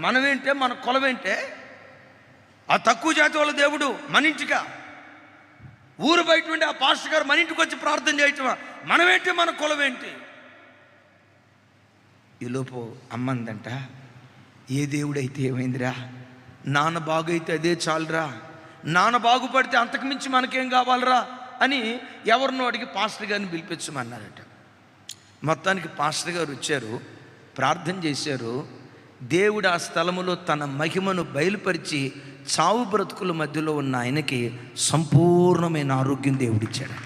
మనమేంటే, మన కులమేంటే? ఆ తక్కువ జాతి వాళ్ళ దేవుడు మన ఇంటికా? ఊరు బయట ఉండి ఆ పాస్టర్ గారు మన ఇంటికి వచ్చి ప్రార్థన చేయటమా? మనమేంటి, మన కులమేంటి? ఈలోపు అమ్మందంట, ఏ దేవుడైతే ఏమైందిరా, నాన్న బాగైతే అదే చాలురా, నాన్న బాగుపడితే అంతకుమించి మనకేం కావాలరా అని ఎవరినో అడిగి పాస్టర్ గారిని పిలిపించమన్నారట. మొత్తానికి పాస్టర్ గారు వచ్చారు, ప్రార్థన చేశారు. దేవుడు ఆ స్థలములో తన మహిమను బయలుపరిచి చావు బ్రతుకుల మధ్యలో ఉన్న ఆయనకి సంపూర్ణమైన ఆరోగ్యం దేవుడిచ్చాడట.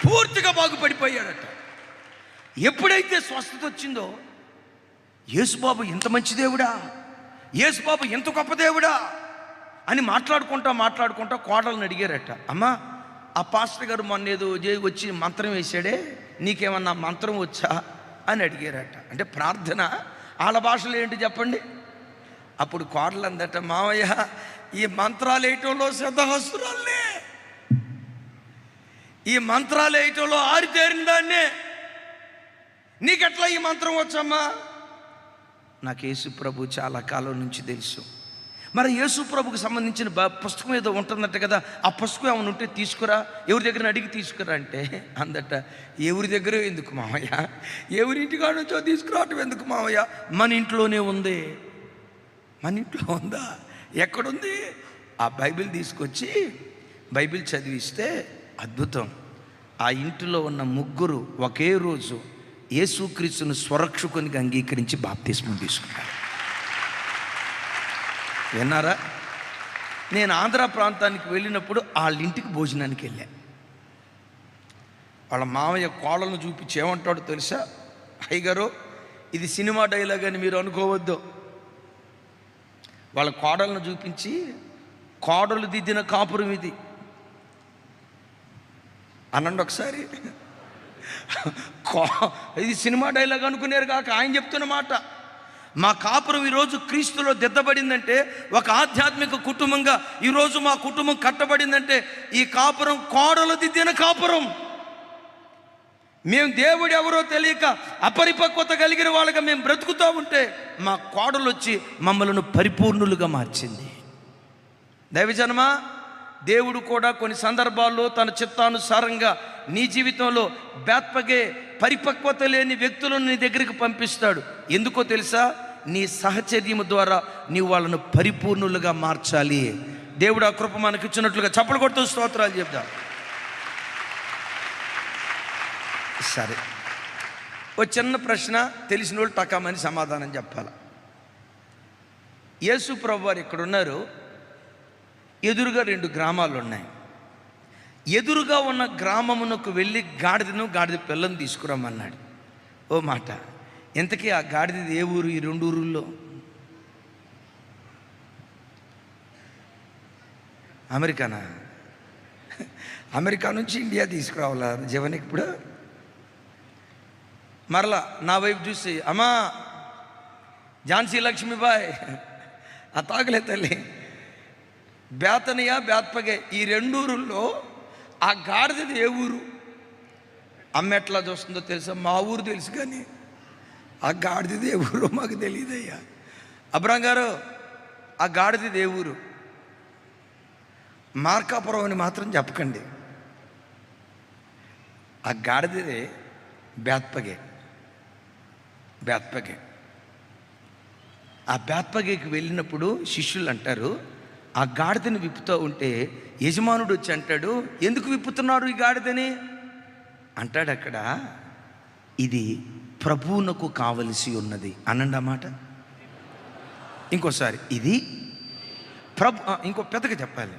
పూర్తిగా బాగుపడిపోయాడట. ఎప్పుడైతే స్వస్థత వచ్చిందో, యేసుబాబు ఇంత మంచి దేవుడా, యేసుబాబు ఎంత గొప్ప దేవుడా అని మాట్లాడుకుంటా కోడలను అడిగారట. అమ్మా, ఆ పాస్టర్ గారు మొన్న ఏదో వచ్చి మంత్రం వేశాడే, నీకేమన్నా మంత్రం వచ్చా అని అడిగారట. అంటే ప్రార్థన వాళ్ళ భాషలో ఏంటి చెప్పండి? అప్పుడు కోడలు అందట, మావయ్య ఈ మంత్రాలు వేయటంలో సిద్ధహస్తురాలనే, ఈ మంత్రాలు వేయటంలో ఆరితేరిన దాన్నే, నీకెట్లా ఈ మంత్రం వచ్చమ్మా? నాకు యేసు ప్రభు చాలా కాలం నుంచి తెలుసు. మరి యేసు ప్రభుకు సంబంధించిన పుస్తకం ఏదో ఉంటుందట కదా, ఆ పుస్తకం ఏమైనా ఉంటే తీసుకురా, ఎవరి దగ్గర అడిగి తీసుకురా అంటే అందట, ఎవరి దగ్గర ఎందుకు మావయ్య, ఎవరింటికాడ నుంచో తీసుకురావటం ఎందుకు మావయ్య, మన ఇంట్లోనే ఉంది. మన ఇంట్లో ఉందా? ఎక్కడుంది? ఆ బైబిల్ తీసుకొచ్చి బైబిల్ చదివిస్తే అద్భుతం. ఆ ఇంటిలో ఉన్న ముగ్గురు ఒకే రోజు యేసుక్రీస్తును స్వరక్షకునిగా అంగీకరించి బాప్తిస్మం తీసుకున్నారు. విన్నారా? నేను ఆంధ్ర ప్రాంతానికి వెళ్ళినప్పుడు వాళ్ళ ఇంటికి భోజనానికి వెళ్ళా. వాళ్ళ మామయ్య కోడలను చూపించి ఏమంటాడో తెలుసా? అయ్యగారు, ఇది సినిమా డైలాగ్ అని మీరు అనుకోవద్దు. వాళ్ళ కోడలను చూపించి, కోడలు దిద్దిన కాపురం ఇది అనండి ఒకసారి. ఇది సినిమా డైలాగ్ అనుకునేరు కాక ఆయన చెప్తున్న మాట. మా కాపురం ఈరోజు క్రీస్తులో దిద్దబడిందంటే, ఒక ఆధ్యాత్మిక కుటుంబంగా ఈరోజు మా కుటుంబం కట్టబడిందంటే, ఈ కాపురం కోడలు దిద్దిన కాపురం. మేము దేవుడు ఎవరో తెలియక అపరిపక్వత కలిగిన వాళ్ళగా మేము బ్రతుకుతూ ఉంటే, మా కోడలు వచ్చి మమ్మల్ని పరిపూర్ణులుగా మార్చింది. దైవజనమా, దేవుడు కూడా కొన్ని సందర్భాల్లో తన చిత్తానుసారంగా నీ జీవితంలో బేత్పగే పరిపక్వత లేని వ్యక్తులను నీ దగ్గరికి పంపిస్తాడు. ఎందుకో తెలుసా? నీ సహచర్యము ద్వారా నీవు వాళ్ళను పరిపూర్ణులుగా మార్చాలి. దేవుడు ఆ కృప మనకి ఇచ్చినట్లుగా చప్పలు కొడుతూ స్తోత్రాలు చెప్దాం. సరే, ఓ చిన్న ప్రశ్న, తెలిసిన వాళ్ళు టకామని సమాధానం చెప్పాలి. యేసు ప్రభు వారు ఇక్కడ ఉన్నారు, ఎదురుగా 2 గ్రామాలు ఉన్నాయి. ఎదురుగా ఉన్న గ్రామమునకు వెళ్ళి గాడిద పిల్లను తీసుకురమ్మన్నాడు. ఓ మాట, ఇంతకీ ఆ గాడిద ఏ ఊరు? ఈ 2 ఊరుల్లో అమెరికానా? అమెరికా నుంచి ఇండియా తీసుకురావాలా జీవనికి? ఇప్పుడు మరలా నా వైపు చూసి, అమ్మా ఝాన్సీ లక్ష్మీబాయ్, ఆ తాగలే తల్లి, బేతనియా బేత్పగే ఈ 2 ఊరుల్లో ఆ గాడిదది ఏ ఊరు? అమ్మ ఎట్లా చూస్తుందో తెలుసా? మా ఊరు తెలుసు, కానీ ఆ గాడిదది ఏ ఊరు మాకు తెలియదయ్యా. అబ్రాం గారు, ఆ గాడిదది ఏ ఊరు? మార్కాపురం అని మాత్రం చెప్పకండి. ఆ గాడిదది బేత్పగే. ఆ బేత్పగేకి వెళ్ళినప్పుడు శిష్యులు అంటారు, ఆ గాడిదని విప్పుతూ ఉంటే యజమానుడు వచ్చి అంటాడు, ఎందుకు విప్పుతున్నారు ఈ గాడిదని అంటాడు. అక్కడ ఇది ప్రభువునకు కావలసి ఉన్నది అనండి అన్నమాట. ఇంకోసారి, ఇది ఇంకో పెద్దగా చెప్పాలి,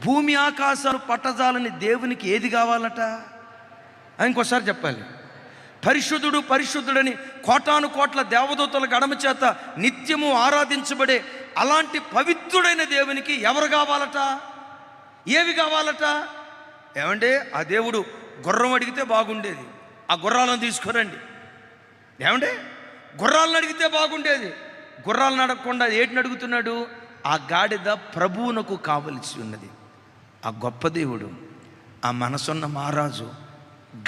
భూమి ఆకాశాలు పట్టజాలని దేవునికి ఏది కావాలట? ఇంకోసారి చెప్పాలి, పరిశుద్ధుడు పరిశుద్ధుడని కోటాను కోట్ల దేవదూతల గడమ చేత నిత్యము ఆరాధించబడే అలాంటి పవిత్రుడైన దేవునికి ఎవరు కావాలట? ఏవి కావాలట? ఏమంటే, ఆ దేవుడు గుర్రం అడిగితే బాగుండేది, ఆ గుర్రాలను తీసుకురండి. ఏమంటే, గుర్రాలను అడిగితే బాగుండేది, గుర్రాలను అడగకుండా ఏటిని అడుగుతున్నాడు? ఆ గాడిద ప్రభువునకు కావలసి ఉన్నది. ఆ గొప్ప దేవుడు, ఆ మనసున్న మహారాజు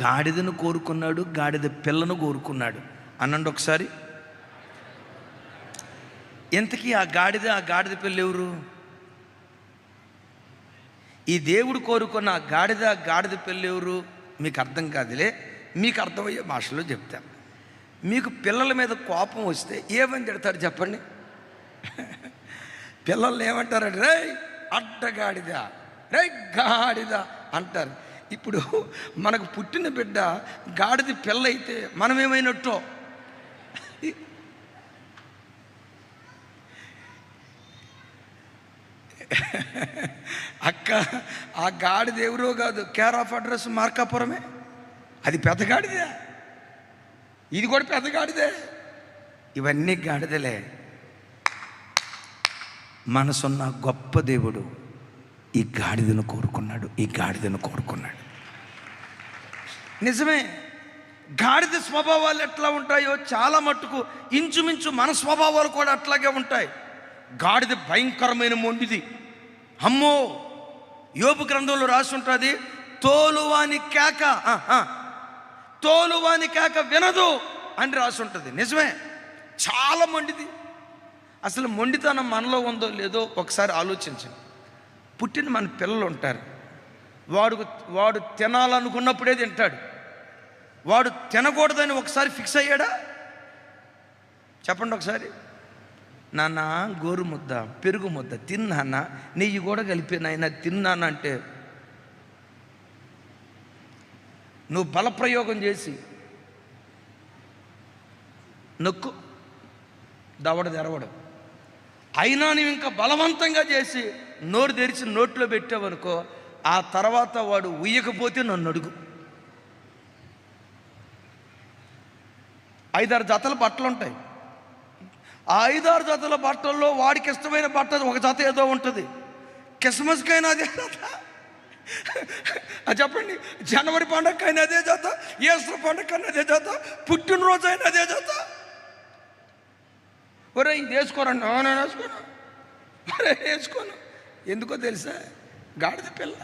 గాడిదను కోరుకున్నాడు, గాడిద పిల్లను కోరుకున్నాడు. అనండి ఒకసారి. ఇంతకీ ఆ గాడిద పిల్ల ఎవరు? ఈ దేవుడు కోరుకున్న ఆ గాడిద పిల్ల ఎవరు? మీకు అర్థం కాదులే, మీకు అర్థమయ్యే భాషలో చెప్తాను. మీకు పిల్లల మీద కోపం వస్తే ఏమని తిడతారు చెప్పండి? పిల్లల్ని ఏమంటారంటే రే అడ్డగాడిద, రే గాడిద అంటారు. ఇప్పుడు మనకు పుట్టిన బిడ్డ గాడిద పిల్ల అయితే మనం ఏమైనట్టో. అక్క, ఆ గాడిద ఎవరో కాదు, కేర్ ఆఫ్ అడ్రస్ మార్కాపురమే. అది పెద్ద గాడిదే, ఇది కూడా పెద్ద గాడిదే. ఇవన్నీ గాడిదలే. మనసున్న గొప్ప దేవుడు ఈ గాడిదను కోరుకున్నాడు. నిజమే, గాడిద స్వభావాలు ఎట్లా ఉంటాయో చాలా మట్టుకు ఇంచుమించు మన స్వభావాలు కూడా అట్లాగే ఉంటాయి. గాడిద భయంకరమైన మొండిది. అమ్మో, యోబు గ్రంథంలో రాసి ఉంటుంది, తోలువాని కేక వినదు అని రాసి ఉంటుంది. నిజమే, చాలా మొండిది. అసలు మొండితనం మనలో ఉందో లేదో ఒకసారి ఆలోచించండి. పుట్టిన మన పిల్లలు ఉంటారు, వాడు తినాలనుకున్నప్పుడే తింటాడు. వాడు తినకూడదని ఒకసారి ఫిక్స్ అయ్యాడా? చెప్పండి ఒకసారి. నాన్న గోరు ముద్ద, పెరుగు ముద్ద తిన్నాన్న, నెయ్యి కూడా కలిపినాయన తిన్నానంటే నువ్వు బలప్రయోగం చేసి నొక్కు, దవడ తెరవడం. అయినా నువ్వు ఇంకా బలవంతంగా చేసి నోరు తెరిచి నోట్లో పెట్టావనుకో, ఆ తర్వాత వాడు ఉయ్యకపోతే నన్ను అడుగు. 5-6 జతల బట్టలు ఉంటాయి. ఆ 5-6 జతల బట్టల్లో వాడికి ఇష్టమైన బట్ట ఒక జత ఏదో ఉంటుంది. క్రిస్మస్కైనా అదే జత, చెప్పండి, జనవరి పండగకైనా అదే జత, ఈస్టర్ పండగకైనా అదే జత, పుట్టినరోజు అయినా అదే జత. ఒరే ఇది వేసుకోరండి, నేను వేసుకోను, ఒరే వేసుకోను. ఎందుకో తెలుసా? గాడిద పిల్ల.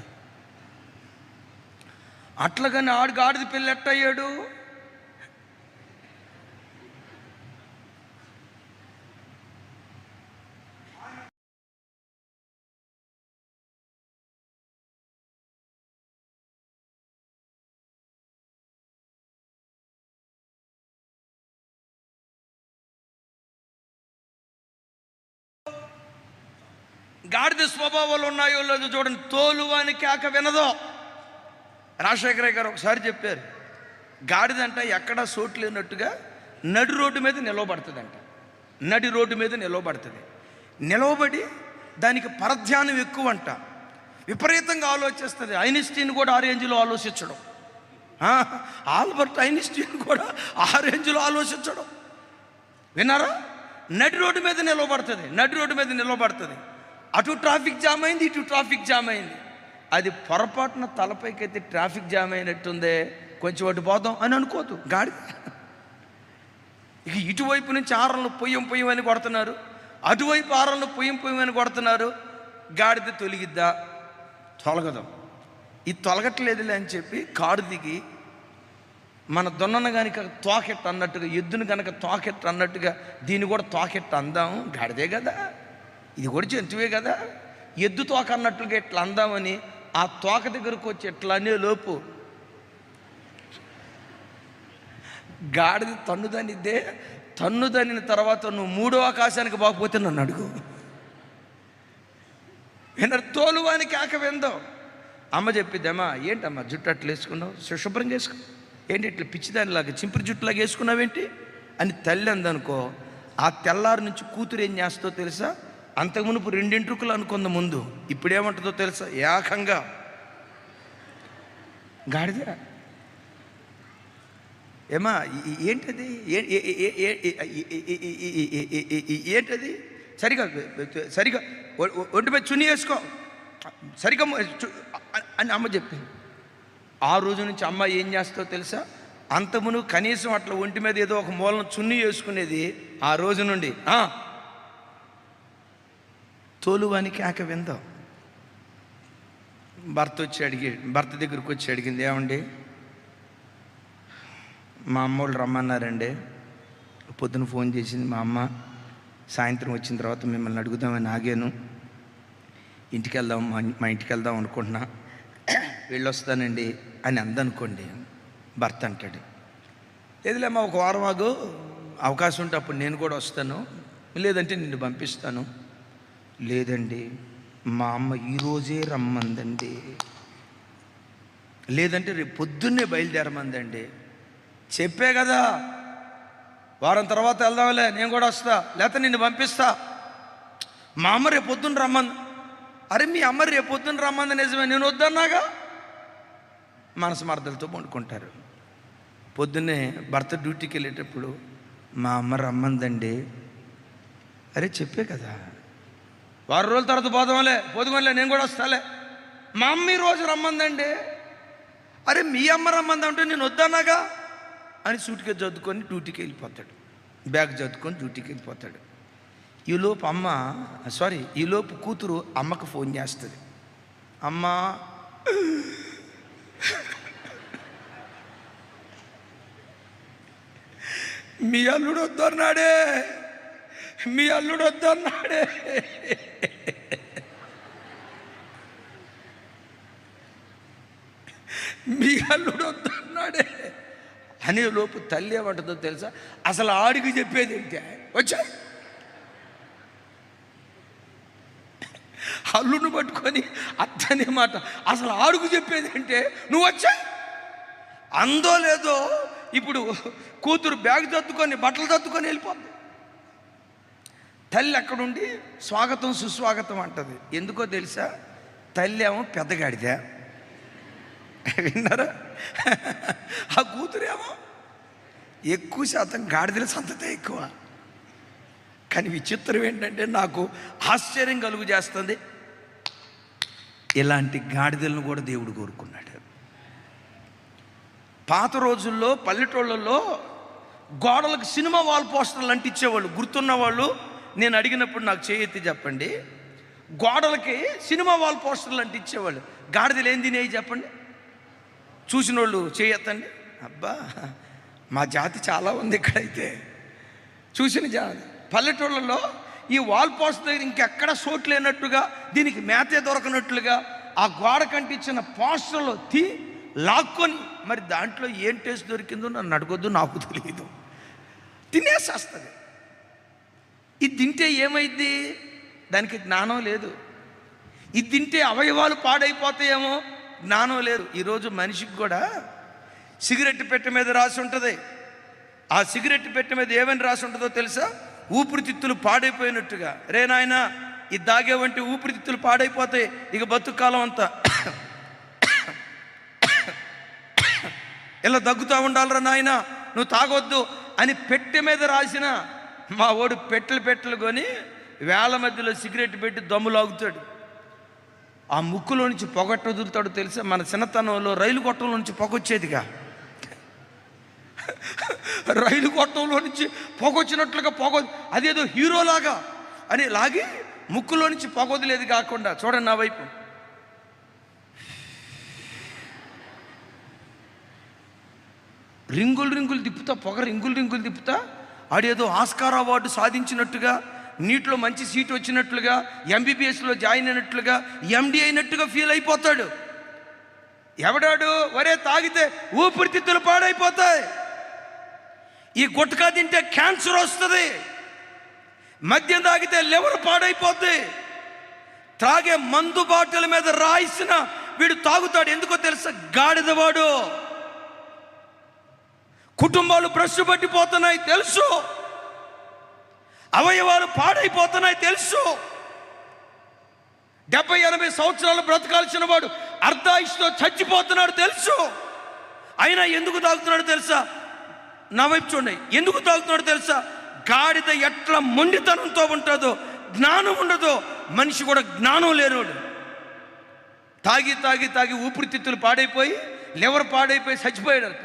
అట్లాగని ఆడు గాడిద పిల్ల ఎట్టయ్యాడు? గాడిద స్వభావాలు ఉన్నాయో లేదో చూడండి. తోలువాని కేక వినదో. రాజశేఖర గారు ఒకసారి చెప్పారు, గాడిదంట ఎక్కడా సోటు లేనట్టుగా నడి రోడ్డు మీద నిలవబడుతుందంట. నడి రోడ్డు మీద నిలవబడి దానికి పరధ్యానం ఎక్కువ అంట. విపరీతంగా ఆలోచిస్తుంది. ఐన్స్టీన్ కూడా ఆ రేంజ్లో ఆలోచించడం, ఆల్బర్ట్ ఐన్స్టీన్ కూడా ఆ రేంజ్లో ఆలోచించడం. విన్నారా? నడి రోడ్డు మీద నిలవబడుతుంది. అటు ట్రాఫిక్ జామ్ అయింది, ఇటు ట్రాఫిక్ జామ్ అయింది. అది పొరపాటున తలపైకైతే ట్రాఫిక్ జామ్ అయినట్టుందే, కొంచెం అటు పోదాం అని అనుకోదు గాడిద. ఇక ఇటువైపు నుంచి ఆరలను పొయ్యం అని కొడుతున్నారు, అటువైపు ఆరలను పొయ్యం అని కొడుతున్నారు. గాడిద తొలగిద్దా? తొలగదాం. ఇది తొలగట్లేదులే అని చెప్పి కారు దిగి మన దొన్నను కనుక తోకెట్టు అన్నట్టుగా, ఎద్దును కనుక తోకెట్టు అన్నట్టుగా దీన్ని కూడా తోకెట్టు అందాం. గాడిదే కదా, ఇది కూడా జంతువే కదా, ఎద్దు తోక అన్నట్టుగా ఇట్లా అందామని ఆ తోక దగ్గరకు వచ్చి ఎట్లా అనే లోపు గాడిద తన్నుదనిన తర్వాత నువ్వు 3వ ఆకాశానికి బాగుపోతే నన్ను అడుగు. వినరు? తోలువాని కేక విందాం. అమ్మ చెప్పిద్దమ్మా, ఏంటమ్మా జుట్టు అట్లా వేసుకున్నావు, శుభ్రం చేసుకో, ఏంటి ఇట్లా పిచ్చిదానిలాగా చింపురు జుట్టులాగా వేసుకున్నావేంటి అని తల్లి అందనుకో, ఆ తెల్లారి నుంచి కూతురు ఏం చేస్తో తెలుసా? అంతకు మునుపు 2 ఎంట్రుకలు అనుకుంది ముందు, ఇప్పుడు ఏమంటుందో తెలుసా? ఏకంగా గాడిద. ఏమా ఏంటది? ఏంటది? సరిగా ఒంటి మీద చున్నీ వేసుకో, సరిగా అని అమ్మ చెప్పింది. ఆ రోజు నుంచి అమ్మ ఏం చేస్తావో తెలుసా? అంతమును కనీసం అట్లా ఒంటి మీద ఏదో ఒక మూలను చున్నీ వేసుకునేది. ఆ రోజు నుండి తోలువానికి ఆక విందాం. భర్త దగ్గరికి వచ్చి అడిగింది, ఏమండి మా అమ్మోళ్ళు రమ్మన్నారండి, పొద్దున ఫోన్ చేసింది మా అమ్మ, సాయంత్రం వచ్చిన తర్వాత మిమ్మల్ని అడుగుదామని ఆగాను, ఇంటికి వెళ్దాం, మా ఇంటికి వెళ్దాం అనుకుంటున్నా, వెళ్ళొస్తానండి అని అందనుకోండి. భర్త అంటాడు, లేదులేమ్మా ఒక వారం ఆగు, అవకాశం ఉంటే అప్పుడు నేను కూడా వస్తాను, లేదంటే నిన్ను పంపిస్తాను. లేదండి మా అమ్మ ఈరోజే రమ్మందండి, లేదంటే రేపు పొద్దున్నే బయలుదేరమందండి. చెప్పే కదా వారం తర్వాత వెళ్దాంలే, నేను కూడా వస్తా, లేకపోతే నిన్ను పంపిస్తా. మా అమ్మ రేపు పొద్దున్న రమ్మంది. అరే మీ అమ్మ రేపు పొద్దున్న రమ్మంది నిజమే, నేను వద్దన్నాగా. మనసు మరదలతో పండుకుంటారు. పొద్దున్నే భర్త డ్యూటీకి వెళ్ళేటప్పుడు మా అమ్మ రమ్మందండి. అరే చెప్పే కదా, వారం రోజుల తర్వాత పోదాంలే, పోదుకోలే, నేను కూడా వస్తాలే. మా అమ్మ ఈరోజు రమ్మందండి. అరే మీ అమ్మ రమ్మందంటే నేను వద్దన్నాగా అని సూట్కేసి చదువుకొని డ్యూటీకి వెళ్ళిపోతాడు, బ్యాగ్ చదువుకొని డ్యూటీకి వెళ్ళిపోతాడు. ఈలోపు కూతురు అమ్మకు ఫోన్ చేస్తుంది. అమ్మా మీ అల్లుడు వద్దన్నాడే, మీ అల్లుడు వద్దన్నాడే. మీ అల్లుడు వద్దన్నాడే అనే లోపు తల్లి ఏమంటుందో తెలుసా? అసలు ఆడికి చెప్పేది ఏంటి? వచ్చా అల్లును పట్టుకొని అత్తనే మాట, అసలు ఆడుకు చెప్పేది ఏంటే, నువ్వు వచ్చా అందో లేదో. ఇప్పుడు కూతురు బ్యాగ్ తత్తుకొని బట్టలు తత్తుకొని వెళ్ళిపోద్ది. తల్లి అక్కడుండి స్వాగతం సుస్వాగతం అంటది. ఎందుకో తెలుసా? తల్లి ఏమో పెద్దగాడిదా, విన్నారా? ఆ కూతురేమో ఎక్కువ శాతం గాడిదల సంతతే ఎక్కువ. కానీ విచిత్రం ఏంటంటే నాకు ఆశ్చర్యం కలుగు చేస్తుంది, ఇలాంటి గాడిదలను కూడా దేవుడు కోరుకున్నాడు. పాత రోజుల్లో పల్లెటూళ్ళల్లో గోడలకు సినిమా వాల్ పోస్టర్లు అంటించేవాళ్ళు. గుర్తున్న వాళ్ళు నేను అడిగినప్పుడు నాకు చేయెత్తి చెప్పండి. గోడలకి సినిమా వాల్ పోస్టర్లు అంటించేవాళ్ళు. గాడిదలు ఏం తినేవి చెప్పండి, చూసిన వాళ్ళు చేయెత్తండి. అబ్బా మా జాతి చాలా ఉంది ఇక్కడైతే. చూసిన జాతి పల్లెటూళ్ళలో ఈ వాల్ పోస్టర్ దగ్గర ఇంకెక్కడ చోటు లేనట్టుగా, దీనికి మేతే దొరకనట్లుగా ఆ గోడ కంటించిన పోస్టర్లో లాక్కొని, మరి దాంట్లో ఏం టేస్ట్ దొరికిందో నన్ను అడగొద్దు, నాకు తెలియదు, తినేసేస్తుంది. ఇది తింటే ఏమైద్ది? దానికి జ్ఞానం లేదు. ఇది తింటే అవయవాలు పాడైపోతాయేమో, జ్ఞానం లేదు. ఈరోజు మనిషికి కూడా సిగరెట్ పెట్టె మీద రాసి ఉంటుంది. ఆ సిగరెట్ పెట్టె మీద ఏమని రాసి ఉంటుందో తెలుసా? ఊపిరితిత్తులు పాడైపోయినట్టుగా. రే నాయనా, ఇది దాగేవంటి ఊపిరితిత్తులు పాడైపోతాయి, ఇక బతుకాలం అంతా ఇలా దగ్గుతూ ఉండాలరా నాయనా, నువ్వు తాగొద్దు అని పెట్టె మీద రాసిన మా ఓడు పెట్టెలు కొని వేల మధ్యలో సిగరెట్ పెట్టి దమ్ములాగుతాడు. ఆ ముక్కులో నుంచి పొగట్టు వదులుతాడు తెలుసా? మన చిన్నతనంలో రైలు గొట్టంలో నుంచి పొగొచ్చేదిగా, రైలు గొట్టంలో నుంచి పొగొచ్చినట్లుగా అదేదో హీరోలాగా అని లాగి ముక్కులో నుంచి పొగొదిలేదు కాకుండా, చూడండి నా వైపు, రింగులు తిప్పుతా, పొగ రింగులు తిప్పుతా, ఆడేదో ఆస్కార్ అవార్డు సాధించినట్టుగా, నీటిలో మంచి సీట్ వచ్చినట్లుగా, ఎంబీబీఎస్లో జాయిన్ అయినట్లుగా, ఎండి అయినట్టుగా ఫీల్ అయిపోతాడు. ఎవడాడు? వరే తాగితే ఊపిరితిత్తులు పాడైపోతాయి, ఈ గుట్కా తింటే క్యాన్సర్ వస్తుంది, మద్యం తాగితే లివర్ పాడైపోద్ది, త్రాగే మందు బాటిల్ మీద రాయిసిన వీడు తాగుతాడు. ఎందుకో తెలుసా? గాడిదవాడు. కుటుంబాలు భ్రష్టు పట్టిపోతున్నాయి తెలుసు, అవయవాలు పాడైపోతున్నాయి తెలుసు. 70-80 సంవత్సరాలు బ్రతకాల్సిన వాడు అర్ధాయుష్తో చచ్చిపోతున్నాడు తెలుసు. అయినా ఎందుకు తాగుతున్నాడు తెలుసా? నా వైపు చూడండి, ఎందుకు తాగుతున్నాడు తెలుసా? గాడిద ఎట్లా మొండితనంతో ఉంటుందో, జ్ఞానం ఉండదో, మనిషి కూడా జ్ఞానం లేనోడు. తాగి ఊపిరితిత్తులు పాడైపోయి, లివర్ పాడైపోయి చచ్చిపోయాడట.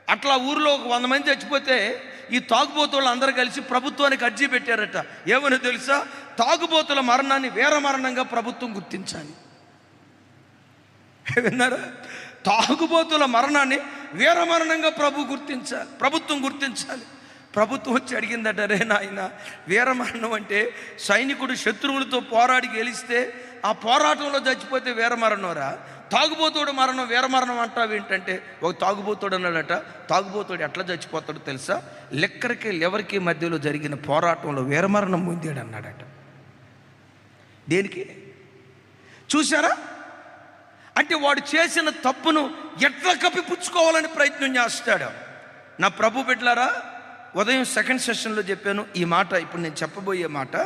అట్లా ఊరిలో 100 మంది చచ్చిపోతే ఈ తాగుబోతులు అందరూ కలిసి ప్రభుత్వానికి అర్జీ పెట్టారట. ఏమని తెలుసా? తాగుబోతుల మరణాన్ని వీర మరణంగా ప్రభుత్వం గుర్తించాలి. విన్నారా? తాగుబోతుల మరణాన్ని వీర మరణంగా ప్రభుత్వం గుర్తించాలి. ప్రభుత్వం వచ్చి అడిగిందట, రే నాయన, వీరమరణం అంటే సైనికుడు శత్రువులతో పోరాడి గెలిస్తే ఆ పోరాటంలో చచ్చిపోతే వీరమరణంరా, తాగుబోతుడు మరణం వీరమరణం అంటావు ఏంటంటే, ఒక తాగుబోతుడు అన్నాడట, తాగుబోతుడు ఎట్లా చచ్చిపోతాడో తెలుసా, లెక్కరికి లెవరికి మధ్యలో జరిగిన పోరాటంలో వీరమరణం పొందాడు అన్నాడట. దేనికి? చూసారా? అంటే వాడు చేసిన తప్పును ఎట్లా కప్పిపుచ్చుకోవాలని ప్రయత్నం చేస్తాడు. నా ప్రభు బిడ్డలారా, ఉదయం సెకండ్ సెషన్లో చెప్పాను ఈ మాట. ఇప్పుడు నేను చెప్పబోయే మాట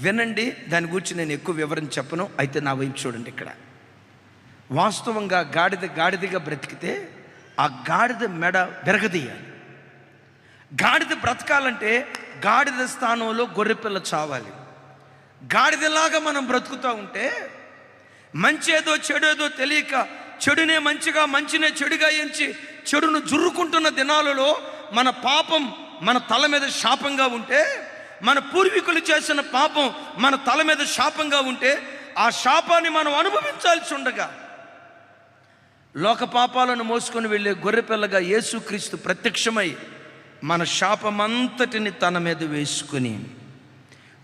వినండి, దాని గురించి నేను ఎక్కువ వివరణ చెప్పను. అయితే నా వైపు చూడండి. ఇక్కడ వాస్తవంగా గాడిదగా బ్రతికితే ఆ గాడిద మెడ విరగదీయాలి. గాడిద బ్రతకాలంటే గాడిద స్థానంలో గొర్రెపిల్ల చావాలి. గాడిదలాగా మనం బ్రతుకుతూ ఉంటే మంచేదో చెడేదో తెలియక చెడునే మంచిగా మంచినే చెడుగా ఎంచి చెడును జుర్రుకుంటున్న దినాలలో మన పాపం మన తల మీద శాపంగా ఉంటే, మన పూర్వీకులు చేసిన పాపం మన తల మీద శాపంగా ఉంటే, ఆ శాపాన్ని మనం అనుభవించాల్సి ఉండగా లోక పాపాలను మోసుకొని వెళ్ళే గొర్రెపిల్లగా యేసుక్రీస్తు ప్రత్యక్షమై మన శాపమంతటిని తన మీద వేసుకుని,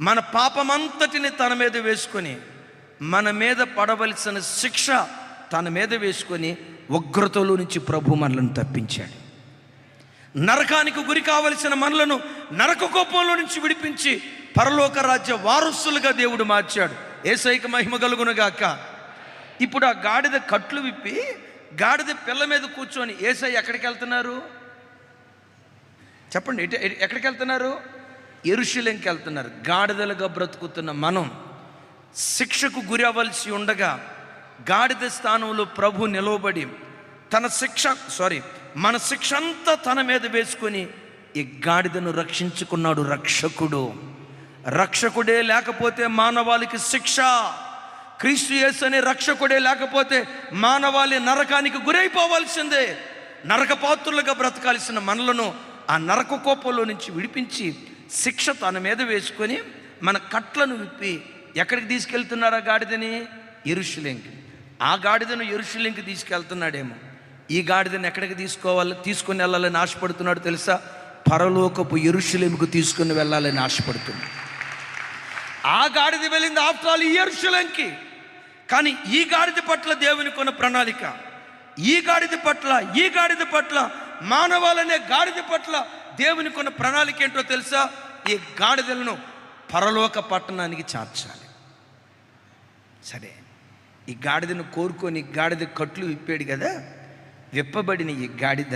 మన పాపమంతటిని తన మీద వేసుకొని, మన మీద పడవలసిన శిక్ష తన మీద వేసుకొని ఉగ్రతలో నుంచి ప్రభు మనలను తప్పించాడు. నరకానికి గురి కావలసిన మనలను నరక కోపంలో నుంచి విడిపించి పరలోక రాజ్య వారసులుగా దేవుడు మార్చాడు. యేసయ్యకి మహిమ కలుగునుగాక. ఇప్పుడు ఆ గాడిద కట్లు విప్పి గాడిద పిల్ల మీద కూర్చొని యేసయ్య ఎక్కడికి వెళ్తున్నారు చెప్పండి? ఎక్కడికి వెళ్తున్నారు? యెరూషలేముకి వెళ్తున్నారు. గాడిదలుగా బ్రతుకుతున్న మనం శిక్షకు గురి అవ్వాల్సి ఉండగా గాడిద స్థానంలో ప్రభు నిలవబడి మన శిక్ష అంతా తన మీద వేసుకొని ఈ గాడిదను రక్షించుకున్నాడు. రక్షకుడే లేకపోతే మానవాళికి శిక్ష. క్రీస్తు యేసు అనే రక్షకుడే లేకపోతే మానవాళి నరకానికి గురైపోవాల్సిందే. నరక పాత్రులుగా బ్రతకాల్సిన మనలను ఆ నరక కోపంలో నుంచి విడిపించి శిక్ష తన మీద వేసుకొని మన కట్లను విప్పి ఎక్కడికి తీసుకెళ్తున్నారు ఆ గాడిదని? యెరూషలేముకి. ఆ గాడిదను యెరూషలేముకి తీసుకెళ్తున్నాడేమో. ఈ గాడిదను ఎక్కడికి తీసుకొని వెళ్ళాలని ఆశపడుతున్నాడు తెలుసా? పరలోకపు యెరూషలేముకు తీసుకొని వెళ్ళాలని ఆశపడుతున్నాడు. ఆ గాడిద వెళ్ళింది ఆఫ్టర్ ఆల్ యెరూషలేముకి. కానీ ఈ గాడిద పట్ల దేవుని కొన్న ప్రణాళిక, ఈ గాడిద పట్ల మానవాలనే గాడిద పట్ల దేవుని కొన్న ప్రణాళిక ఏంటో తెలుసా? ఈ గాడిదలను పరలోక పట్టణానికి చేర్చాలి. సరే, ఈ గాడిదను కోరుకొని గాడిద కట్లు విప్పాడు కదా. విప్పబడిన ఈ గాడిద,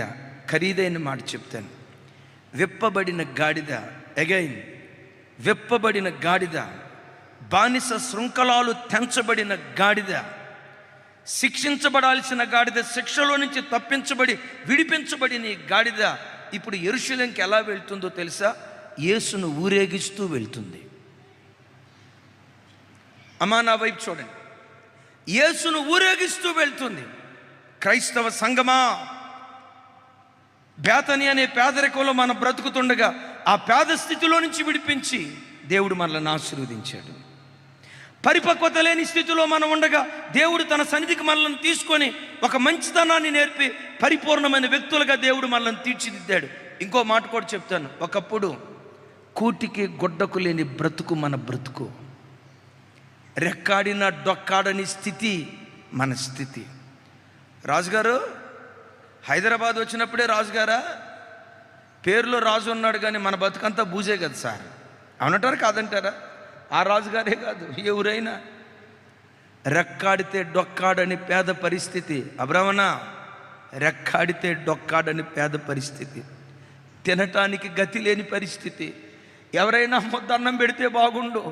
ఖరీదైన మాట చెప్తాను, విప్పబడిన గాడిద, బానిస శృంఖలాలు తెంచబడిన గాడిద, శిక్షించబడాల్సిన గాడిద, శిక్షలో నుంచి తప్పించబడి విడిపించబడిన ఈ గాడిద ఇప్పుడు యెరూషలేముకి ఎలా వెళ్తుందో తెలుసా? యేసును ఊరేగిస్తూ వెళ్తుంది. అమ్మా నా వైపు చూడండి, యేసును ఊరేగిస్తూ వెళ్తుంది. క్రైస్తవ సంఘమా, బేతని అనే పేదరికంలో మనం బ్రతుకుతుండగా ఆ పేద స్థితిలో నుంచి విడిపించి దేవుడు మనల్ని ఆశీర్వదించాడు. పరిపక్వత లేని స్థితిలో మనం ఉండగా దేవుడు తన సన్నిధికి మనల్ని తీసుకొని ఒక మంచితనాన్ని నేర్పి పరిపూర్ణమైన వ్యక్తులుగా దేవుడు మనల్ని తీర్చిదిద్దాడు. ఇంకో మాట కూడా చెప్తాను. ఒకప్పుడు కూటికి గుడ్డకు లేని బ్రతుకు మన బ్రతుకు, రెక్కాడిన డొక్కాడని స్థితి మన స్థితి. రాజుగారు హైదరాబాద్ వచ్చినప్పుడే రాజుగారా? పేరులో రాజు ఉన్నాడు కానీ మన బతుకంతా బూజే కదా సార్. అవునంటారా కాదంటారా? ఆ రాజుగారే కాదు, ఎవరైనా రెక్కాడితే డొక్కాడని పేద పరిస్థితి. అబ్రాహ్మణ, రెక్కాడితే డొక్కాడని పేద పరిస్థితి, తినటానికి గతి లేని పరిస్థితి. ఎవరైనా ముద్దన్నం పెడితే బాగుండు,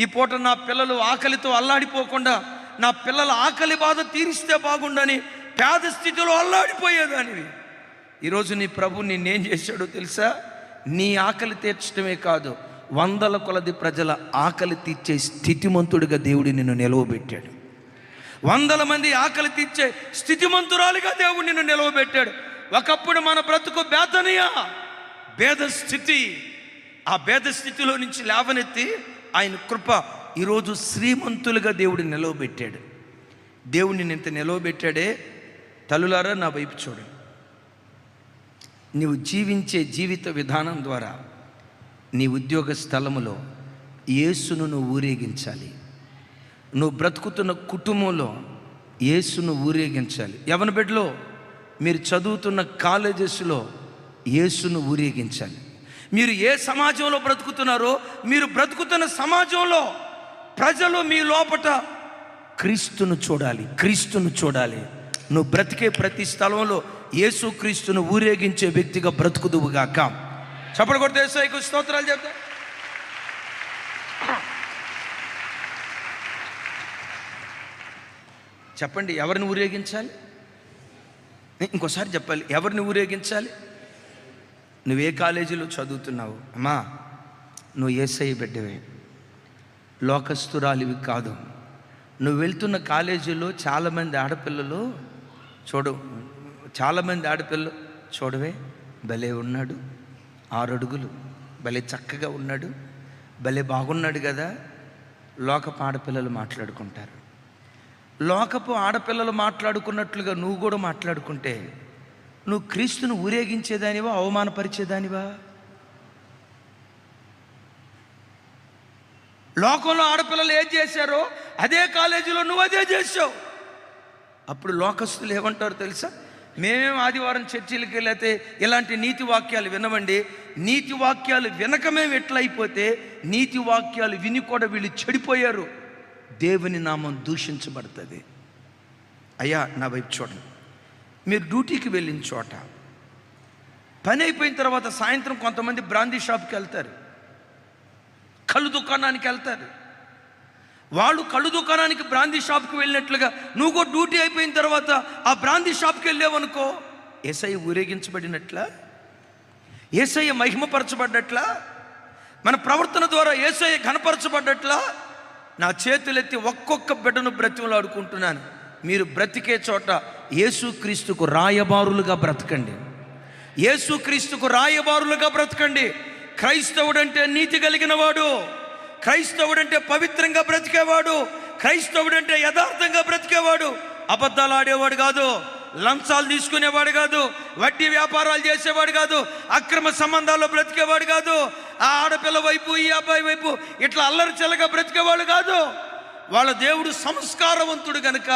ఈ పూట నా పిల్లలు ఆకలితో అల్లాడిపోకుండా నా పిల్లల ఆకలి బాధ తీరిస్తే బాగుండని పేద స్థితిలో అల్లాడిపోయేదానివి. ఈరోజు నీ ప్రభు నిన్నేం చేశాడో తెలుసా? నీ ఆకలి తీర్చడమే కాదు, వందల కొలది ప్రజల ఆకలి తీర్చే స్థితిమంతుడిగా దేవుడు నిన్ను నిలవబెట్టాడు. వందల మంది ఆకలి తీర్చే స్థితిమంతురాలుగా దేవుడు నిన్ను నిలవబెట్టాడు. ఒకప్పుడు మన బ్రతుకు బేతనియా, భేద స్థితి. ఆ భేద స్థితిలో నుంచి లేవనెత్తి ఆయన కృప ఈరోజు శ్రీమంతులుగా దేవుడు నిలవబెట్టాడు. దేవుడిని ఇంత నిలవబెట్టాడే. తల్లులారా నా వైపు చూడండి. నీవు జీవించే జీవిత విధానం ద్వారా నీ ఉద్యోగ స్థలములో యేసును నువ్వు ఊరేగించాలి. నువ్వు బ్రతుకుతున్న కుటుంబంలో యేసును ఊరేగించాలి. యవన బిడ్డలో మీరు చదువుతున్న కాలేజెస్లో యేసును ఊరేగించాలి. మీరు ఏ సమాజంలో బ్రతుకుతున్నారో మీరు బ్రతుకుతున్న సమాజంలో ప్రజలు మీ లోపట క్రీస్తును చూడాలి, క్రీస్తును చూడాలి. నువ్వు బ్రతికే ప్రతి స్థలంలో యేసు క్రీస్తును ఊరేగించే వ్యక్తిగా బ్రతుకుదువుగాక. చప్పట్లు కొడితే యేసయ్యకు స్తోత్రాలు చెప్తా. చెప్పండి, ఎవరిని ఊరేగించాలి? ఇంకోసారి చెప్పాలి, ఎవరిని ఊరేగించాలి? నువ్వే కాలేజీలో చదువుతున్నావు అమ్మా, నువ్వు యేసయ్య బిడ్డవే, లోకస్తురాలివి కాదు. నువ్వు వెళ్తున్న కాలేజీలో చాలామంది ఆడపిల్లలు చూడవే, భలే ఉన్నాడు, 6 అడుగులు, భలే చక్కగా ఉన్నాడు, భలే బాగున్నాడు కదా. లోకపు ఆడపిల్లలు మాట్లాడుకుంటారు. లోకపు ఆడపిల్లలు మాట్లాడుకున్నట్లుగా నువ్వు కూడా మాట్లాడుకుంటే నువ్వు క్రీస్తును ఊరేగించేదానివా, అవమానపరిచేదానివా? లోకంలో ఆడపిల్లలు ఏం చేశారో అదే కాలేజీలో నువ్వు అదే చేసావు. అప్పుడు లోకస్తులు ఏమంటారు తెలుసా? మేమేం ఆదివారం చర్చిలకి వెళ్ళితే ఇలాంటి నీతి వాక్యాలు వినవండి. నీతి వాక్యాలు వినక మేము ఎట్లయిపోతే నీతి వాక్యాలు విని కూడా వీళ్ళు చెడిపోయారు. దేవుని నామం దూషించబడుతుంది. అయ్యా నా వైపు చూడండి, మీరు డ్యూటీకి వెళ్ళిన చోట పని అయిపోయిన తర్వాత సాయంత్రం కొంతమంది బ్రాందీ షాప్కి వెళ్తారు, కళ్ళు దుకాణానికి వెళ్తారు. వాళ్ళు కళ్ళు దుకాణానికి బ్రాందీ షాప్కి వెళ్ళినట్లుగా నువ్వు కూడా డ్యూటీ అయిపోయిన తర్వాత ఆ బ్రాందీ షాప్కి వెళ్ళావనుకో, యేసయ్య ఊరేగించబడినట్లా, యేసయ్య మహిమపరచబడ్డట్లా, మన ప్రవర్తన ద్వారా యేసయ్య ఘనపరచబడ్డట్లా. నా చేతులెత్తి ఒక్కొక్క బిడ్డను బ్రతిమలాడుకుంటున్నాను. మీరు బ్రతికే చోట యేసుక్రీస్తుకు రాయబారులుగా బ్రతకండి, యేసుక్రీస్తుకు రాయబారులుగా బ్రతకండి. క్రైస్తవుడంటే నీతి కలిగిన వాడు, క్రైస్తవుడంటే పవిత్రంగా బ్రతికేవాడు, క్రైస్తవుడంటే యథార్థంగా బ్రతికేవాడు, అబద్ధాలు ఆడేవాడు కాదు, లంచాలు తీసుకునేవాడు కాదు, వడ్డీ వ్యాపారాలు చేసేవాడు కాదు, అక్రమ సంబంధాల్లో బ్రతికేవాడు కాదు, ఆ ఆడపిల్ల వైపు ఈ అబ్బాయి వైపు ఇట్లా అల్లరి చెల్లగా బ్రతికేవాడు కాదు. వాళ్ళ దేవుడు సంస్కారవంతుడు గనుక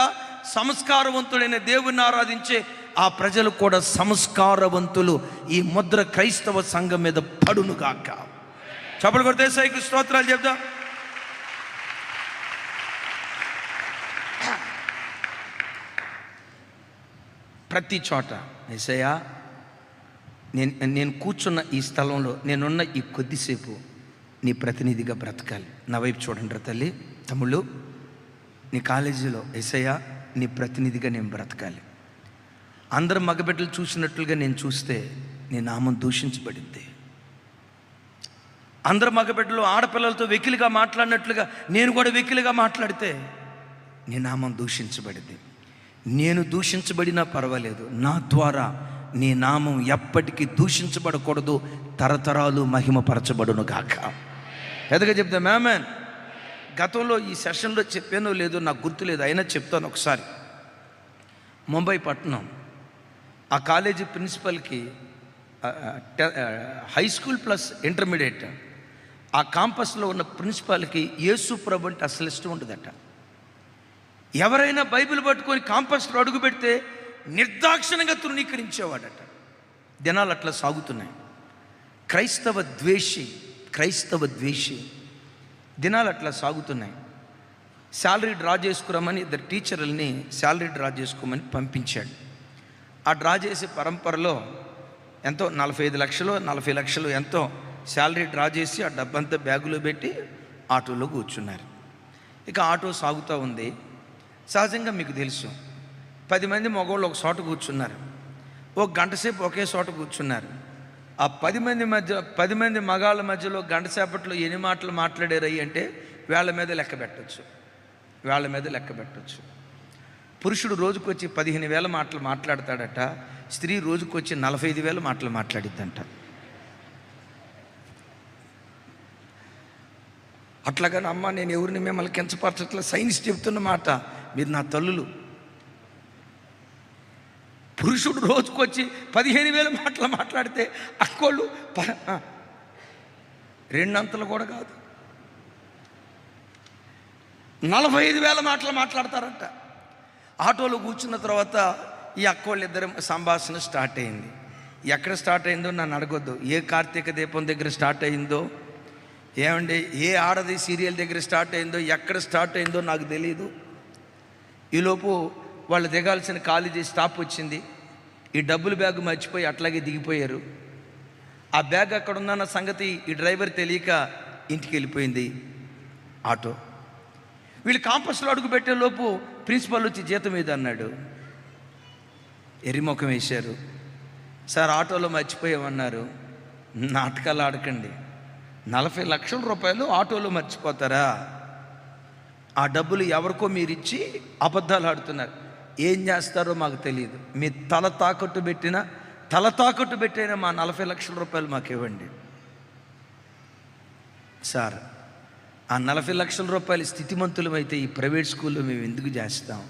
సంస్కారవంతుడైన దేవుణ్ణి ఆరాధించే ఆ ప్రజలు కూడా సంస్కారవంతులు. ఈ ముద్ర క్రైస్తవ సంఘం మీద పడునుగాక. చప్పట్లు కొడితే యేసయ్యకు స్తోత్రాలు చెప్దాం. ప్రతి చోట యేసయ్యా, నేను కూర్చున్న ఈ స్థలంలో నేనున్న ఈ కొద్దిసేపు నీ ప్రతినిధిగా బ్రతకాలి. నా వైపు చూడండి రా తల్లి, తమ్ముళ్ళు, నీ కాలేజీలో యేసయ్యా నీ ప్రతినిధిగా నేను బ్రతకాలి. అందరు మగబిడ్డలు చూసినట్లుగా నేను చూస్తే నీ నామం దూషించబడింది. అందరు మగబిడ్డలు ఆడపిల్లలతో వెకిలిగా మాట్లాడినట్లుగా నేను కూడా వెకిలిగా మాట్లాడితే నీ నామం దూషించబడింది. నేను దూషించబడినా పర్వాలేదు, నా ద్వారా నీ నామం ఎప్పటికీ దూషించబడకూడదు, తరతరాలు మహిమపరచబడును గాక. పెద్దగా చెప్తాం ఆమేన్. గతంలో ఈ సెషన్లో చెప్పానో లేదో నాకు గుర్తులేదు, అయినా చెప్తాను ఒకసారి. ముంబై పట్టణం ఆ కాలేజీ ప్రిన్సిపల్కి హై స్కూల్ ప్లస్ ఇంటర్మీడియట్ ఆ కాంపస్లో ఉన్న ప్రిన్సిపాల్కి యేసు ప్రభు అంటే అసలు ఇష్టం ఉండదట. ఎవరైనా బైబిల్ పట్టుకొని కాంపస్లో అడుగు పెడితే నిర్దాక్షిణంగా తృణీకరించేవాడట. దినాలు అట్లా సాగుతున్నాయి. క్రైస్తవ ద్వేషి దినాలు అట్లా సాగుతున్నాయి. శాలరీ డ్రా చేసుకురమ్మని 2 టీచర్లని శాలరీ డ్రా చేసుకోమని పంపించాడు. ఆ డ్రా చేసే పరంపరలో ఎంతో 45 లక్షలు 40 లక్షలు ఎంతో శాలరీ డ్రా చేసి ఆ డబ్బంతా బ్యాగులో పెట్టి ఆటోలో కూర్చున్నారు. ఇక ఆటో సాగుతూ ఉంది. సహజంగా మీకు తెలుసు, 10 మంది మగవాళ్ళు ఒక చోట కూర్చున్నారు, ఒక గంట సేపు ఒకే చోట కూర్చున్నారు. ఆ 10 మంది మగాళ్ళ మధ్యలో గంట సేపట్లో ఎన్ని మాటలు మాట్లాడారయ్యి అంటే వేళ్ళ మీద లెక్క పెట్టచ్చు. పురుషుడు రోజుకొచ్చి 15,000 మాటలు మాట్లాడతాడట, స్త్రీ రోజుకొచ్చి 45,000 మాటలు మాట్లాడిద్దంట. అట్లాగానే అమ్మ నేను ఎవరిని మిమ్మల్ని కించపరచట్ల, సైన్స్ చెప్తున్న మాట, మీరు నా తల్లులు. పురుషుడు రోజుకొచ్చి 15,000 మాటలు మాట్లాడితే అక్కోళ్ళు 2 అంతలు కూడా కాదు, 45,000 మాటలు మాట్లాడతారంట. ఆటోలో కూర్చున్న తర్వాత ఈ అక్కోళ్ళు ఇద్దరు సంభాషణ స్టార్ట్ అయింది. ఎక్కడ స్టార్ట్ అయిందో నన్ను అడగొద్దు. ఏ కార్తీక దీపం దగ్గర స్టార్ట్ అయిందో, ఏమండి ఏ ఆడది సీరియల్ దగ్గర స్టార్ట్ అయిందో, ఎక్కడ స్టార్ట్ అయిందో నాకు తెలియదు. ఈలోపు వాళ్ళు దిగాల్సిన కాలేజీ స్టాప్ వచ్చింది. ఈ డబ్బుల బ్యాగ్ మర్చిపోయి అట్లాగే దిగిపోయారు. ఆ బ్యాగ్ అక్కడ ఉందన్న సంగతి ఈ డ్రైవర్ తెలియక ఇంటికి వెళ్ళిపోయింది ఆటో. వీళ్ళు క్యాంపస్లో అడుగు పెట్టే లోపు ప్రిన్సిపల్ వచ్చి జీతం మీద అన్నాడు. ఎర్రిముఖం వేశారు. సార్ ఆటోలో మర్చిపోయామన్నారు. నాటకాలు ఆడకండి. 40 లక్షల రూపాయలు ఆటోలో మర్చిపోతారా? ఆ డబ్బులు ఎవరికో మీరు ఇచ్చి అబద్ధాలు ఆడుతున్నారు. ఏం చేస్తారో మాకు తెలియదు. మీ తల తాకట్టు పెట్టిన మా 40 లక్షల రూపాయలు మాకు ఇవ్వండి. సార్ ఆ 40 లక్షల రూపాయలు స్థితిమంతులమైతే ఈ ప్రైవేట్ స్కూల్లో మేము ఎందుకు చేస్తాం?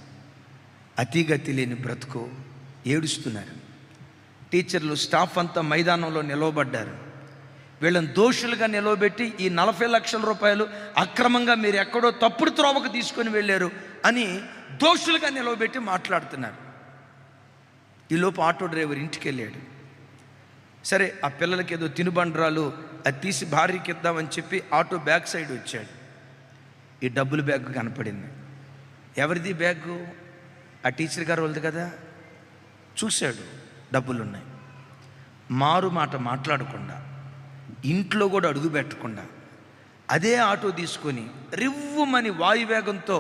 అతిగతి లేని బ్రతుకు. ఏడుస్తున్నారు. టీచర్లు స్టాఫ్ అంతా మైదానంలో నిలవబడ్డారు. వీళ్ళని దోషులుగా నిలవబెట్టి ఈ 40 లక్షల రూపాయలు అక్రమంగా మీరు ఎక్కడో తప్పుడు త్రోవకు తీసుకొని వెళ్ళారు అని దోషులుగా నిలవబెట్టి మాట్లాడుతున్నారు. ఈలోపు ఆటో డ్రైవర్ ఇంటికి వెళ్ళాడు. సరే ఆ పిల్లలకి ఏదో తినుబండరాలు అది తీసి భార్యకి ఇద్దామని చెప్పి ఆటో బ్యాక్ సైడ్ వచ్చాడు. ఈ డబ్బుల బ్యాగ్ కనపడింది. ఎవరిది బ్యాగు? ఆ టీచర్ గారు వాళ్ళది కదా. చూశాడు, డబ్బులు ఉన్నాయి. మారు మాట మాట్లాడకుండా, ఇంట్లో కూడా అడుగు పెట్టకుండా అదే ఆటో తీసుకొని రివ్వుమని వాయువేగంతో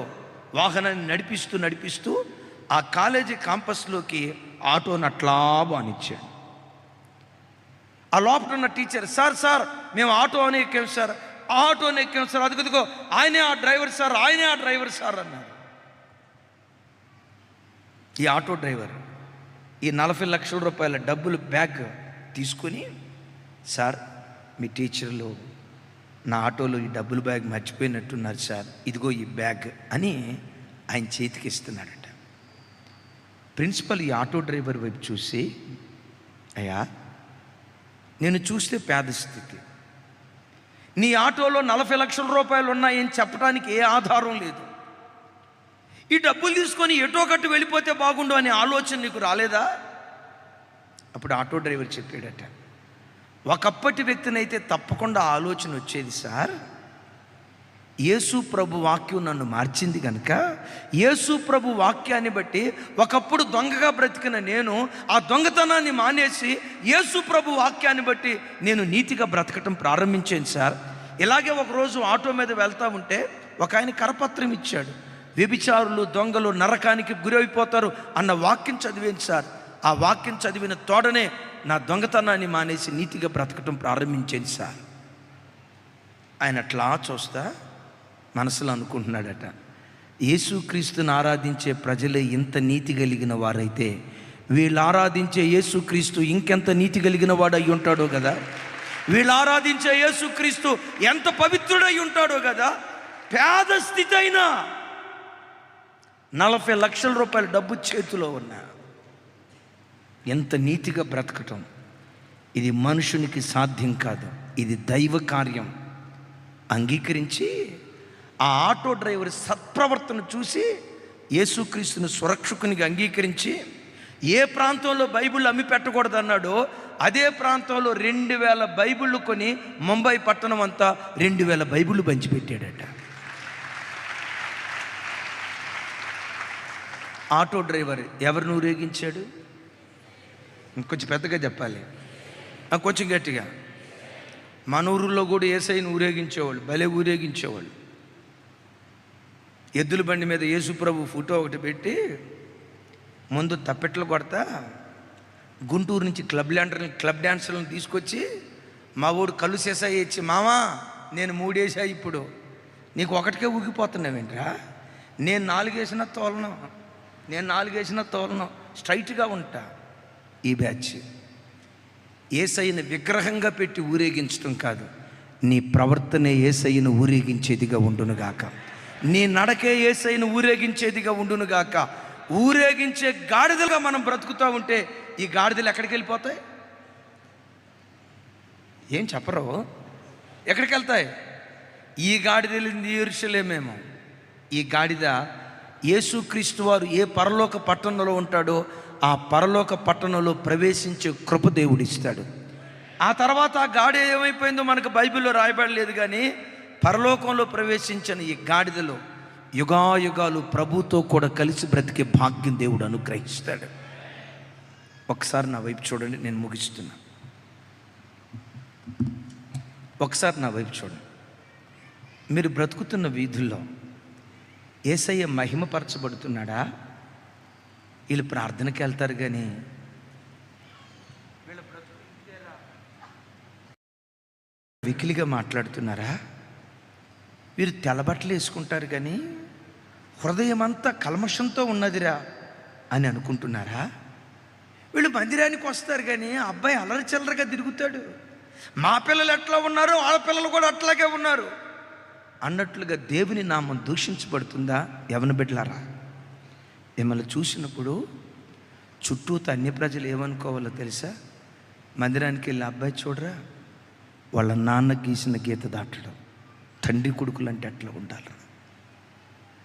వాహనాన్ని నడిపిస్తూ ఆ కాలేజీ క్యాంపస్లోకి ఆటోని అట్లా బానిచ్చాడు. ఆ లోపల ఉన్న టీచర్, సార్ మేము ఆటోని ఎక్కాం సార్, అదిగో ఆయనే ఆ డ్రైవర్ సార్ అన్నారు. ఈ ఆటో డ్రైవర్ ఈ 40 లక్షల రూపాయల డబ్బులు బ్యాగ్ తీసుకొని, సార్ మీ టీచర్లు నా ఆటోలో ఈ డబ్బుల బ్యాగ్ మర్చిపోయినట్టున్నారు సార్, ఇదిగో ఈ బ్యాగ్ అని ఆయన చేతికి ఇస్తున్నాడట. ప్రిన్సిపల్ ఈ ఆటో డ్రైవర్ వైపు చూసి, అయ్యా నేను చూస్తే పేద స్థితి, నీ ఆటోలో 40 లక్షల రూపాయలు ఉన్నాయని చెప్పడానికి ఏ ఆధారం లేదు. ఈ డబ్బులు తీసుకొని ఎటో కట్టు వెళ్ళిపోతే బాగుండు అనే ఆలోచన నీకు రాలేదా? అప్పుడు ఆటో డ్రైవర్ చెప్పాడట, ఒకప్పటి వ్యక్తినైతే తప్పకుండా ఆలోచన వచ్చేది సార్. యేసు ప్రభు వాక్యం నన్ను మార్చింది కనుక, యేసు ప్రభు వాక్యాన్ని బట్టి ఒకప్పుడు దొంగగా బ్రతికిన నేను ఆ దొంగతనాన్ని మానేసి యేసు ప్రభు వాక్యాన్ని బట్టి నేను నీతిగా బ్రతకటం ప్రారంభించాను సార్. ఇలాగే ఒకరోజు ఆటో మీద వెళ్తూ ఉంటే ఒక ఆయన కరపత్రం ఇచ్చాడు. వ్యభిచారులు దొంగలు నరకానికి గురైపోతారు అన్న వాక్యం చదివాను సార్. ఆ వాక్యం చదివిన తోడనే నా దొంగతనాన్ని మానేసి నీతిగా బ్రతకటం ప్రారంభించాను సార్. ఆయన అట్లా చూస్తా మనసులో అనుకుంటున్నాడట, యేసుక్రీస్తుని ఆరాధించే ప్రజలే ఇంత నీతి కలిగిన వారైతే వీళ్ళు ఆరాధించే యేసుక్రీస్తు ఇంకెంత నీతి కలిగిన వాడు అయి ఉంటాడో కదా, వీళ్ళు ఆరాధించే యేసుక్రీస్తు ఎంత పవిత్రుడై ఉంటాడో కదా. పేద స్థితి అయినా 40 లక్షల రూపాయల డబ్బు చేతిలో ఉన్నా ఎంత నీతిగా బ్రతకటం, ఇది మనుషునికి సాధ్యం కాదు, ఇది దైవ కార్యం అంగీకరించి ఆ ఆటో డ్రైవర్ సత్ప్రవర్తన చూసి యేసుక్రీస్తుని సురక్షకునిగా అంగీకరించి ఏ ప్రాంతంలో బైబిల్ అమ్మి పెట్టకూడదన్నాడో అదే ప్రాంతంలో 2,000 బైబిళ్ళు కొని ముంబై పట్టణం అంతా 2,000 బైబిళ్ళు పంచిపెట్టాడట. ఆటో డ్రైవర్ ఎవరిని ఊరేగించాడు? ఇంకొంచెం పెద్దగా చెప్పాలి, కొంచెం గట్టిగా. మన ఊరిలో కూడా యేసయ్యను ఊరేగించేవాళ్ళు, భలే ఊరేగించేవాళ్ళు. ఎద్దుల బండి మీద యేసుప్రభు ఫోటో ఒకటి పెట్టి ముందు తప్పెట్లు కొడతా గుంటూరు నుంచి క్లబ్ డాన్సర్లను తీసుకొచ్చి మా ఊడు కళ్ళు సీసా ఇచ్చి, మామా నేను 3 వేసా, ఇప్పుడు నీకు ఒకటికే ఊగిపోతున్నావేంట్రా, నేను 4 వేసినా తోలను స్ట్రైట్గా ఉంటా. ఈ బ్యాచ్ యేసయ్యను విగ్రహంగా పెట్టి ఊరేగించడం కాదు, నీ ప్రవర్తనే యేసయ్యను ఊరేగించేదిగా ఉండునుగాక, నీ నడకే యేసయ్యను ఊరేగించేదిగా ఉండునుగాక. ఊరేగించే గాడిదలుగా మనం బ్రతుకుతూ ఉంటే ఈ గాడిదలు ఎక్కడికి వెళ్ళిపోతాయి? ఏం చెప్పరు? ఎక్కడికి వెళ్తాయి? ఈ గాడిదలు యెరూషలేమేమో. ఈ గాడిద యేసుక్రీస్తు వారు ఏ పరలోక పట్టణంలో ఉంటాడో ఆ పరలోక పట్టణంలో ప్రవేశించే కృప దేవుడు ఇస్తాడు. ఆ తర్వాత ఆ గాడిద ఏమైపోయిందో మనకు బైబిల్లో రాయబడలేదు, కానీ పరలోకంలో ప్రవేశించిన ఈ గాడిదలో యుగాయుగాలు ప్రభుతో కూడా కలిసి బ్రతికే భాగ్యం దేవుడు అనుగ్రహిస్తాడు. ఒకసారి నా వైపు చూడండి, నేను ముగిస్తున్నా. ఒకసారి నా వైపు చూడండి. మీరు బ్రతుకుతున్న వీధుల్లో యేసయ్య మహిమపరచబడుతున్నాడా? వీళ్ళు ప్రార్థనకి వెళ్తారు కానీ వీళ్ళ వెకిలిగా మాట్లాడుతున్నారా? వీరు తెల్లబట్టలు వేసుకుంటారు కానీ హృదయం అంతా కల్మషంతో ఉన్నదిరా అని అనుకుంటున్నారా? వీళ్ళు మందిరానికి వస్తారు కానీ అబ్బాయి అల్లరి చిల్లరగా తిరుగుతాడు, మా పిల్లలు ఎట్లా ఉన్నారో వాళ్ళ పిల్లలు కూడా అట్లాగే ఉన్నారు అన్నట్లుగా దేవుని నామం దూషించబడుతుందా? యవన బిడ్డలారా, మిమ్మల్ని చూసినప్పుడు చుట్టూతో అన్య ప్రజలు ఏమనుకోవాలో తెలుసా? మందిరానికి వెళ్ళి అబ్బాయి చూడరా, వాళ్ళ నాన్న గీసిన గీత దాటడం, తండ్రి కొడుకులు అంటే ఎట్లా ఉండాలి,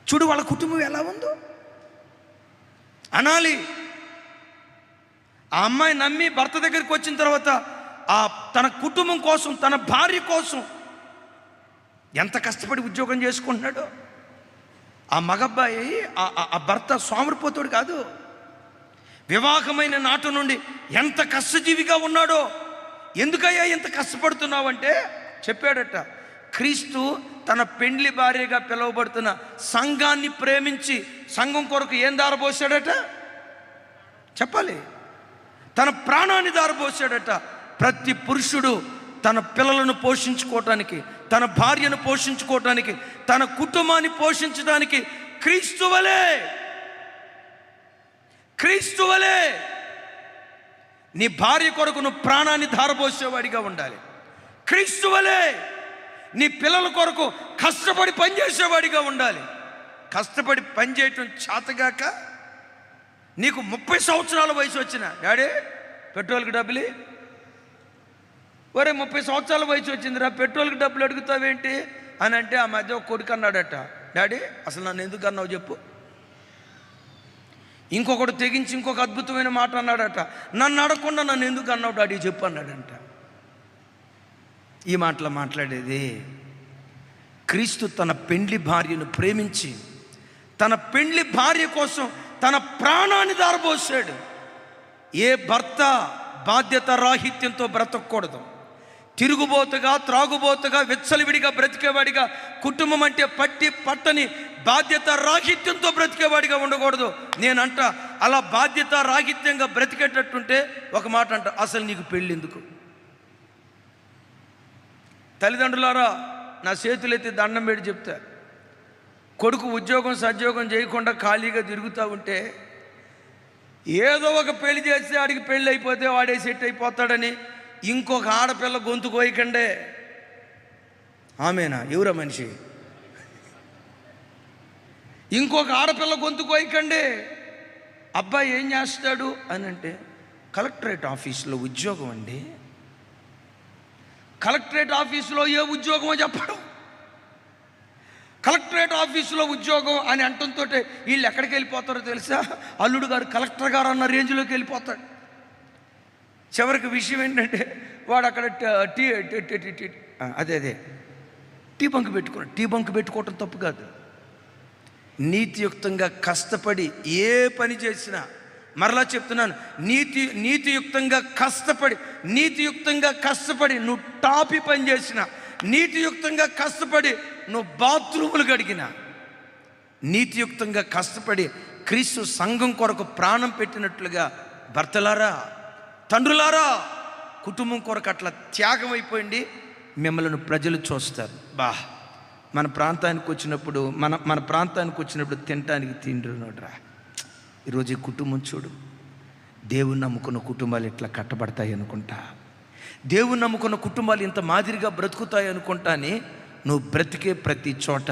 చూడు వాళ్ళ కుటుంబం ఎలా ఉందో అనాలి. ఆ అమ్మాయి నమ్మి భర్త దగ్గరికి వచ్చిన తర్వాత తన కుటుంబం కోసం, తన భార్య కోసం ఎంత కష్టపడి ఉద్యోగం చేసుకుంటున్నాడో. ఆ మగబ్బాయి ఆ భర్త సోమరిపోతుడు కాదు, వివాహమైన నాటి నుండి ఎంత కష్టజీవిగా ఉన్నాడో. ఎందుకయ్యా ఇంత కష్టపడుతున్నావు అంటే చెప్పాడట, క్రీస్తు తన పెండ్లి భార్యగా పిలువబడుతున్న సంఘాన్ని ప్రేమించి సంఘం కొరకు ఏం దారబోసాడట చెప్పాలి? తన ప్రాణాన్ని దారబోసాడట. ప్రతి పురుషుడు తన పిల్లలను పోషించుకోవటానికి, తన భార్యను పోషించుకోవటానికి, తన కుటుంబాన్ని పోషించడానికి క్రీస్తు వలే నీ భార్య కొరకు నువ్వు ప్రాణాన్ని ధారపోసేవాడిగా ఉండాలి. క్రీస్తు వలే నీ పిల్లల కొరకు కష్టపడి పనిచేసేవాడిగా ఉండాలి. కష్టపడి పనిచేయటం చేతగాక నీకు 30 సంవత్సరాల వయసు వచ్చిన, డాడీ పెట్రోల్కి డబ్బులు, ఒరే 30 సంవత్సరాల వయసు వచ్చిందిరా పెట్రోల్కి డబ్బులు అడుగుతావేంటి అని అంటే, ఆ మధ్య ఒక కొడుకు అన్నాడట, డాడీ అసలు నన్ను ఎందుకు అన్నావు చెప్పు. ఇంకొకడు తెగించి ఇంకొక అద్భుతమైన మాట అన్నాడట, నన్ను అడగకుండా నన్ను ఎందుకు అన్నావు డాడీ చెప్పు అన్నాడంట. ఈ మాటలు మాట్లాడేది క్రీస్తు తన పెండ్లి భార్యను ప్రేమించి తన పెండ్లి భార్య కోసం తన ప్రాణాన్ని దారబోసాడు. ఏ భర్త బాధ్యత రాహిత్యంతో బ్రతకూడదు. తిరుగుబోతుగా, త్రాగుబోతుగా, విచ్చలవిడిగా బ్రతికేవాడిగా, కుటుంబం అంటే పట్టని బాధ్యత రాహిత్యంతో బ్రతికేవాడిగా ఉండకూడదు. నేనంట అలా బాధ్యత రాహిత్యంగా బ్రతికేటట్టుంటే ఒక మాట అంట, అసలు నీకు పెళ్ళి ఎందుకు? తల్లిదండ్రులారా, నా చేతులెత్తి దండం పెట్టి చెప్తా, కొడుకు ఉద్యోగం సద్యోగం చేయకుండా ఖాళీగా తిరుగుతూ ఉంటే ఏదో ఒక పెళ్లి చేస్తే ఆడికి పెళ్ళి అయిపోతే వాడే సెట్ అయిపోతాడని ఇంకొక ఆడపిల్ల గొంతు కోయకండే. ఆమెనా? ఎవరా మనిషి? ఇంకొక ఆడపిల్ల గొంతు కోయకండి. అబ్బాయి ఏం చేస్తాడు అని అంటే, కలెక్టరేట్ ఆఫీసులో ఉద్యోగం అండి. కలెక్టరేట్ ఆఫీసులో ఏ ఉద్యోగమో చెప్పడం, కలెక్టరేట్ ఆఫీసులో ఉద్యోగం అని అంటంతో వీళ్ళు ఎక్కడికి వెళ్ళిపోతారో తెలుసా? అల్లుడు గారు కలెక్టర్ గారు అన్న రేంజ్లోకి వెళ్ళిపోతాడు. చివరికి విషయం ఏంటంటే వాడు అక్కడ అదే టీ బంక్ పెట్టుకున్నాడు. టీ బంక్ పెట్టుకోవటం తప్పు కాదు. నీతియుక్తంగా కష్టపడి ఏ పని చేసినా, మరలా చెప్తున్నాను, నీతియుక్తంగా కష్టపడి నువ్వు టాపి పని చేసిన, నీతియుక్తంగా కష్టపడి నువ్వు బాత్రూములు కడిగిన, నీతియుక్తంగా కష్టపడి క్రీస్తు సంఘం కొరకు ప్రాణం పెట్టినట్లుగా భర్తలారా, తండ్రులారా, కుటుంబం కొరకు అట్లా త్యాగం అయిపోయింది. మిమ్మల్ని ప్రజలు చూస్తారు. మన ప్రాంతానికి వచ్చినప్పుడు తినటానికి తింటున్నాడురా. ఈరోజు ఈ కుటుంబం చూడు, దేవుని నమ్ముకున్న కుటుంబాలు ఇట్లా కట్టబడతాయి అనుకుంటా, దేవుని నమ్ముకున్న కుటుంబాలు ఇంత మాదిరిగా బ్రతుకుతాయి అనుకుంటా అని నువ్వు బ్రతికే ప్రతి చోట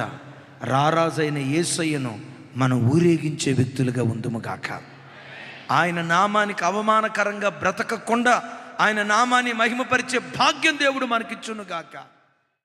రారాజైన యేసయ్యను మనం ఊరేగించే వ్యక్తులుగా ఉందుముగాక. ఆయన నామానికి అవమానకరంగా బ్రతకకుండా ఆయన నామాన్ని మహిమపరిచే భాగ్యం దేవుడు మనకిచ్చునుగాక.